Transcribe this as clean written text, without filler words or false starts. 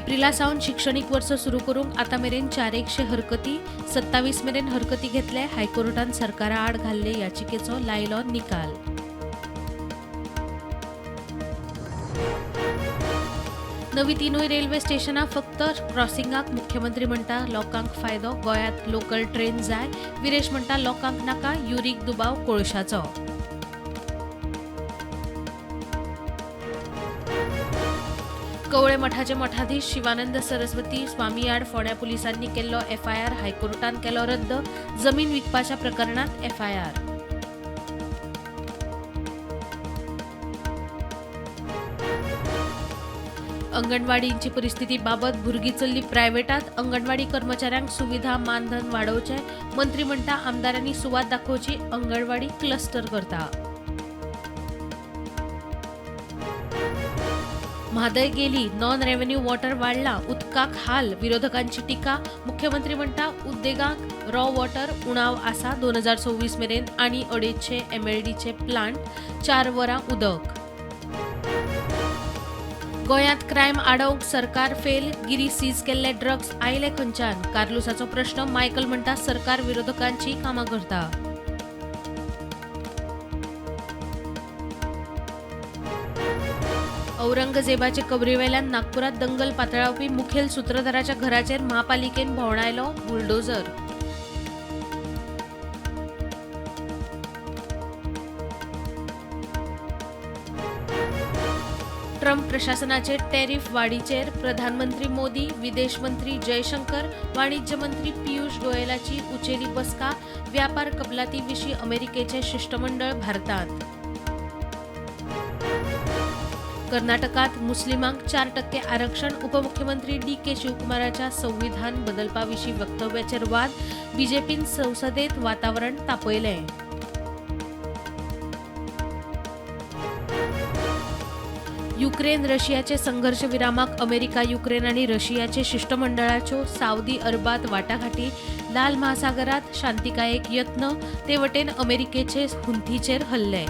Aprilia सावन शिक्षणीक वर्ष सुरू करूंक आतां मेरेन 400 हरकती 27 मेरेन हरकती घेतले. हायकोर्टान सरकारा आड घाल्ले याचिकेचो लायलो निकाल. नवी तिनूय रेल्वे स्टेशनां फक्त क्रॉसिंगाक. मुख्यमंत्री म्हणटा लोकांक फायदो. गोंयांत लोकल ट्रेन जाय. विरेश म्हणटा लोकांक नाका युरीक दुबाव कोळशाचो. कवळे मठाचे मठाधीश शिवानंद सरस्वती स्वामी आड फोंड्या पुलिसांनी केल्लो FIR. हायकोर्टान केलो रद्द. जमीन विकपाच्या प्रकरणात FIR. अंगणवाडींची परिस्थिती बाबत भुरगीं चल्ली प्रायव्हेटात. अंगणवाडी कर्मचाऱ्यांक सुविधा मानधन वाडोवचे. मंत्री म्हणटा आमदारांनी सुवात दाखोवची. अंगणवाडी क्लस्टर करता. म्हादय गेली. नॉन रेव्हेन्यू वॉटर वाडला. उदकाक हाल. विरोधकांची टिका. मुख्यमंत्री म्हणटा उद्देगांक रॉ वॉटर उणाव आसा. 2026 मेरेन आनी 250 MLDचे प्लांट. 4 वरां उदक. गोंयांत क्रायम आडोवंक सरकार फेल. गिरी सीज केल्ले ड्रग्स आयले खंयच्यान. कार्लुसाचो प्रश्न. मायकल म्हणटा सरकार विरोधकांची कामां करता. औरंगजेबाचे कबरेवेल्यान नागपुरात दंगल पातळावपी. मुखेल सूत्रधाराच्या घराचेर महापालिकेन भोंवडायलो बुलडोजर. ट्रम्प प्रशासनाचे टॅरिफ वाडीचेर प्रधानमंत्री मोदी, विदेश मंत्री जयशंकर, वाणिज्य मंत्री पियुष गोयलाची उचेली बसका. व्यापार कबलाती विशीं अमेरिकेचे शिष्टमंडळ भारतांत. कर्नाटकात मुस्लिमांक 4% आरक्षण. उपमुख्यमंत्री DK शिवकुमाराच्या संविधान बदलपाविशीं वक्तव्याचेर वाद. बीजेपीन संसदेत वातावरण तापयलें. युक्रेन रशियाचे संघर्श विरामाक अमेरिका, युक्रेन आनी रशियाचे शिष्टमंडळाच्यो सावदी अरबात वाटाघाटी. लाल महासागरात शांतिकायेक यत्न. ते वटेन अमेरिकेचे हुंथीचेर हल्ले.